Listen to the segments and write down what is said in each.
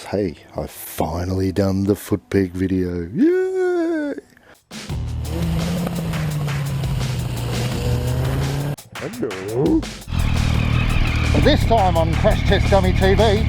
Hey, I've finally done the foot peg video. Yay! Hello. This time on CrashTestDummy TV.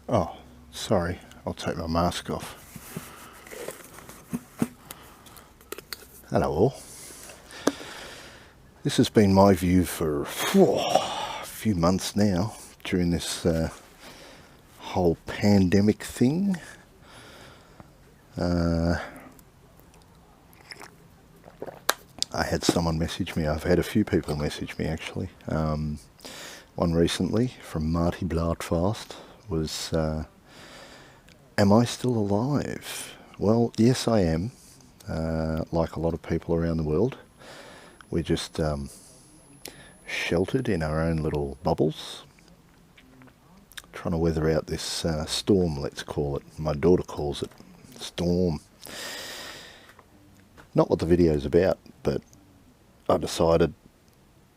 Oh, sorry. I'll take my mask off. Hello all. This has been my view for a few months now during this whole pandemic thing. I had someone message me. I've had a few people message me actually. One recently from Marty Bladfast was, am I still alive? Well, yes I am. Like a lot of people around the world. We're just sheltered in our own little bubbles, trying to weather out this storm, let's call it. My daughter calls it storm. Not what the video's about, but I decided,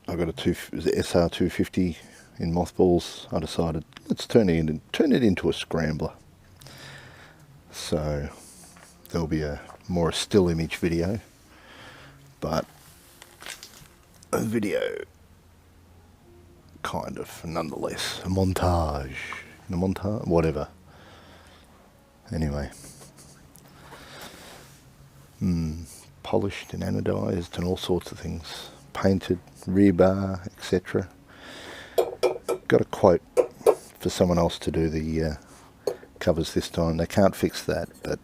I got a SR250 in mothballs. I decided let's turn it into a scrambler. So there'll be a more still image video, but a video kind of nonetheless, a montage, whatever. Anyway, polished and anodized and all sorts of things, painted, rear bar, etc. Got a quote for someone else to do the covers this time. They can't fix that, but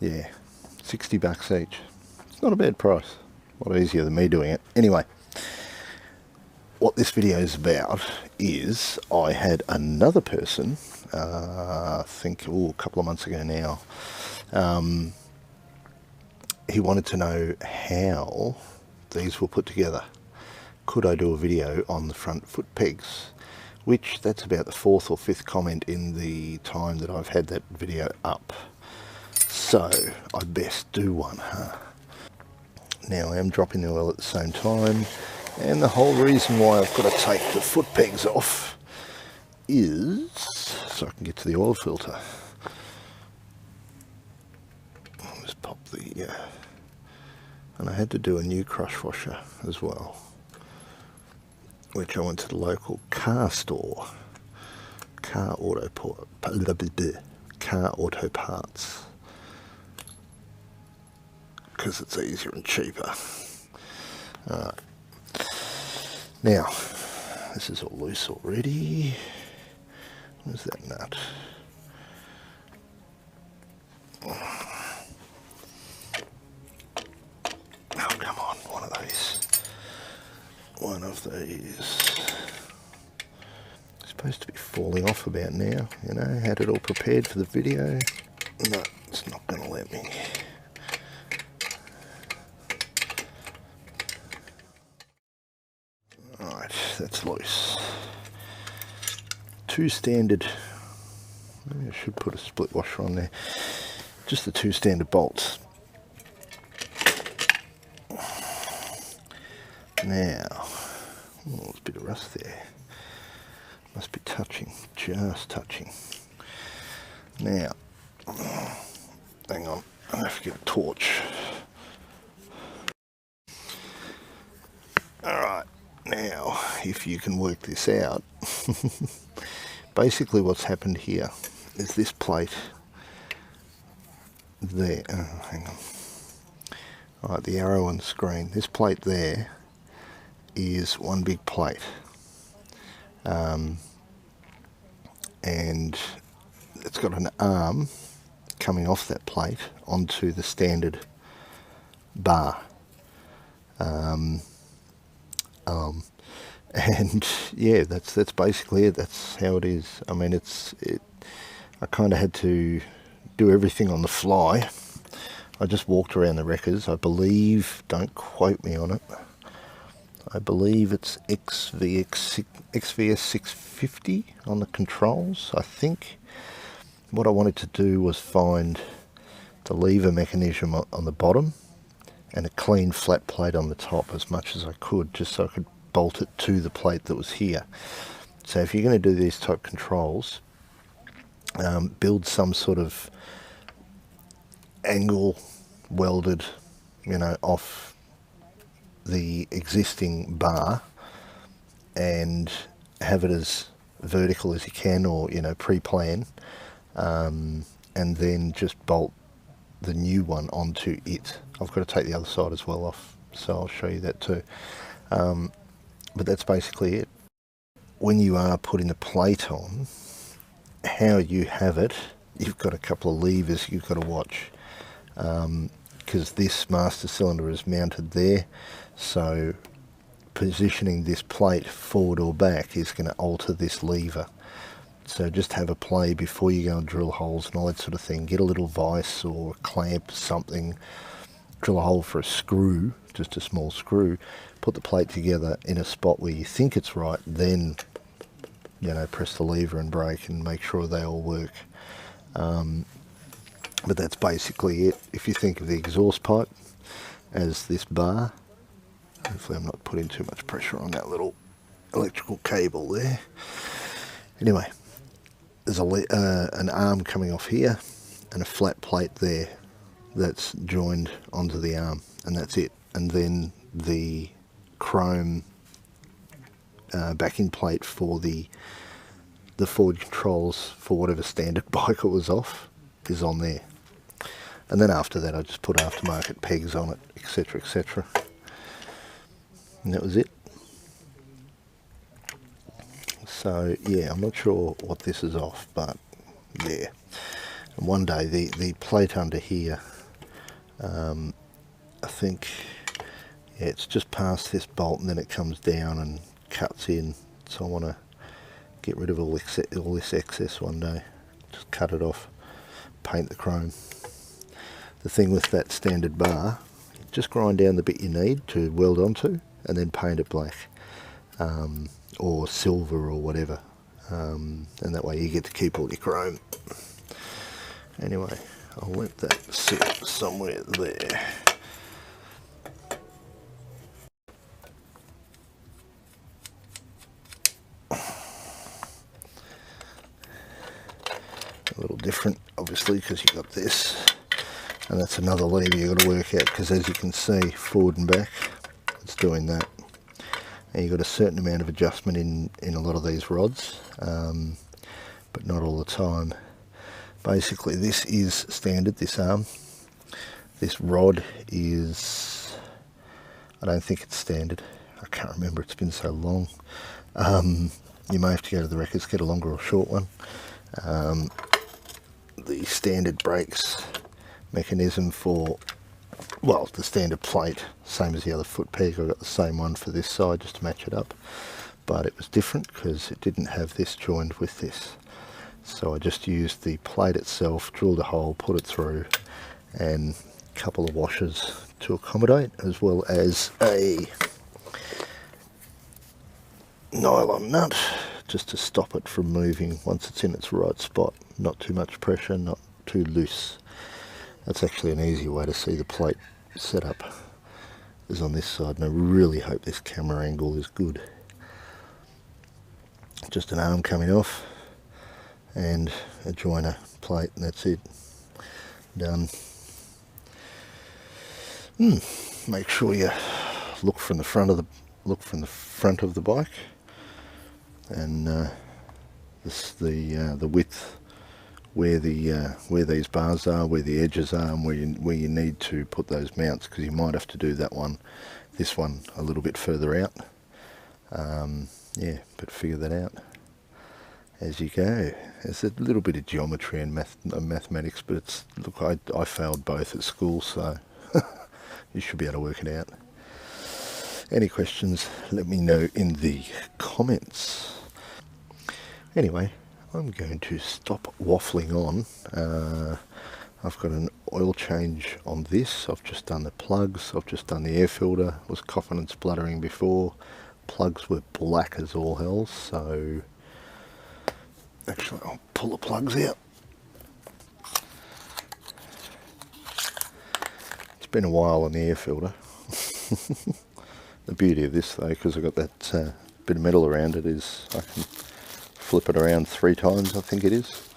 yeah, $60 each. It's not a bad price. A lot easier than me doing it. Anyway, what this video is about is I had another person, I think a couple of months ago now, he wanted to know how these were put together. Could I do a video on the front foot pegs? Which, that's about the 4th or 5th comment in the time that I've had that video up. So, I best do one, huh? Now I am dropping the oil at the same time, and the whole reason why I've got to take the foot pegs off is so I can get to the oil filter. I'll just pop the... and I had to do a new crush washer as well, which I went to the local car store, car auto parts, because it's easier and cheaper. Alright, now this is all loose already. Where's that nut? Oh, come on, one of these. It's supposed to be falling off about now, you know, had it all prepared for the video. No, it's not going to let me. Alright, that's loose. Two standard, maybe I should put a split washer on there. Just the two standard bolts. Now, oh, there's a bit of rust there. Must be touching, just touching. Now, hang on, I have to get a torch. Alright, now, if you can work this out, basically what's happened here is this plate there, hang on. Alright, the arrow on the screen, this plate there is one big plate, and it's got an arm coming off that plate onto the standard bar, and yeah, that's basically it. That's how it is. I mean, I kind of had to do everything on the fly. I just walked around the wreckers. I believe, don't quote me on it, I believe it's XV650 on the controls, I think. What I wanted to do was find the lever mechanism on the bottom and a clean flat plate on the top as much as I could, just so I could bolt it to the plate that was here. So if you're going to do these type controls, build some sort of angle welded, you know, off the existing bar, and have it as vertical as you can, or, you know, pre-plan, and then just bolt the new one onto it. I've got to take the other side as well off, so I'll show you that too. But that's basically it. When you are putting the plate on, how you have it, you've got a couple of levers you've got to watch, because this master cylinder is mounted there, so positioning this plate forward or back is going to alter this lever. So just have a play before you go and drill holes and all that sort of thing. Get a little vise or a clamp, something, drill a hole for a screw, just a small screw, put the plate together in a spot where you think it's right, then, you know, press the lever and brake and make sure they all work. But that's basically it. If you think of the exhaust pipe as this bar, hopefully I'm not putting too much pressure on that little electrical cable there. Anyway, there's an arm coming off here and a flat plate there that's joined onto the arm, and that's it. And then the chrome backing plate for the forward controls for whatever standard bike it was off is on there. And then after that I just put aftermarket pegs on it, etc, etc. And that was it. So yeah, I'm not sure what this is off, but yeah. And one day the plate under here, I think, yeah, it's just past this bolt and then it comes down and cuts in. So I want to get rid of all this excess one day. Just cut it off, paint the chrome. The thing with that standard bar, just grind down the bit you need to weld onto and then paint it black, or silver or whatever, and that way you get to keep all your chrome. Anyway, I'll let that sit somewhere there. A little different obviously because you've got this, and that's another lever you've got to work out, because as you can see, forward and back, it's doing that. And you've got a certain amount of adjustment in a lot of these rods, but not all the time. Basically this is standard, this arm. This rod is, I don't think it's standard. I can't remember, it's been so long. You may have to go to the records, get a longer or short one. The standard brakes mechanism for, well, the standard plate, same as the other foot peg. I got the same one for this side just to match it up, but it was different because it didn't have this joined with this. So I just used the plate itself, drilled a hole, put it through, and a couple of washers to accommodate, as well as a nylon nut just to stop it from moving once it's in its right spot. Not too much pressure, not too loose. That's actually an easier way to see the plate setup, is on this side, and I really hope this camera angle is good. Just an arm coming off and a joiner plate, and that's it. Done. Make sure you look from the front of the bike, and the width, where these bars are, where the edges are, and where you need to put those mounts, because you might have to do this one a little bit further out. Yeah, but figure that out as you go. There's a little bit of geometry and mathematics, but it's, look, I failed both at school, so you should be able to work it out. Any questions, let me know in the comments. Anyway, I'm going to stop waffling on. I've got an oil change on this. I've just done the plugs, I've just done the air filter. Was coughing and spluttering before. Plugs were black as all hell, so actually I'll pull the plugs out. It's been a while on the air filter. The beauty of this though, because I've got that bit of metal around it, is I can flip it around 3 times, I think it is.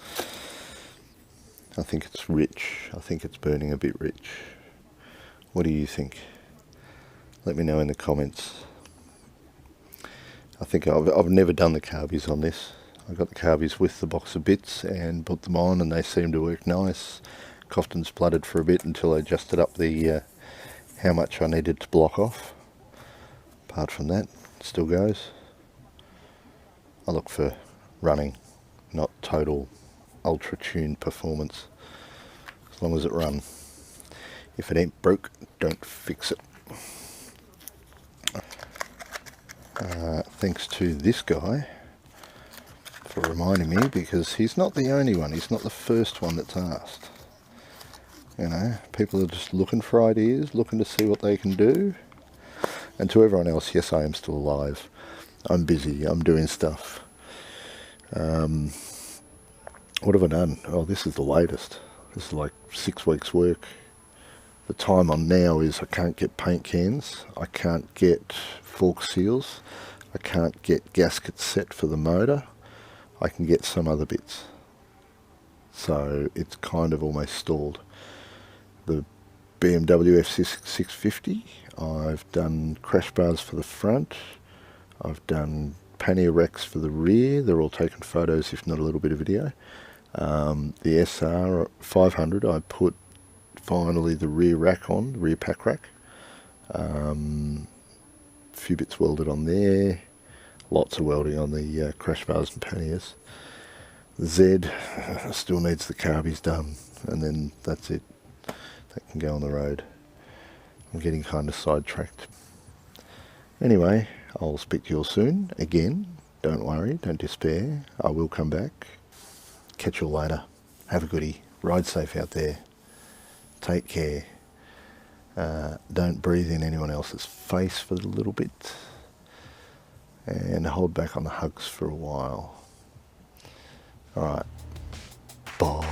I think it's rich. I think it's burning a bit rich. What do you think? Let me know in the comments. I think I've never done the carbies on this. I got the carbies with the box of bits and put them on, and they seem to work nice. Coughed and spluttered for a bit until I adjusted up the how much I needed to block off. Apart from that, it still goes. I look for running, not total ultra tuned performance. As long as it run. If it ain't broke, don't fix it. Thanks to this guy for reminding me, because he's not the only one. He's not the first one that's asked. You know, people are just looking for ideas, looking to see what they can do. And to everyone else, yes, I am still alive. I'm busy. I'm doing stuff. What have I done? Oh, this is the latest. This is like 6 weeks work. The time on now is I can't get paint cans. I can't get fork seals. I can't get gaskets set for the motor. I can get some other bits. So it's kind of almost stalled. The BMW F650, I've done crash bars for the front. I've done pannier racks for the rear. They're all taken photos, if not a little bit of video. The SR500, I put finally the rear rack on, the rear pack rack. A few bits welded on there. Lots of welding on the crash bars and panniers. The Z still needs the carbies done, and then that's it. That can go on the road. I'm getting kind of sidetracked. Anyway, I'll speak to you all soon. Again, don't worry, don't despair. I will come back. Catch you all later. Have a goodie. Ride safe out there. Take care. Don't breathe in anyone else's face for a little bit. And hold back on the hugs for a while. Alright. Bye.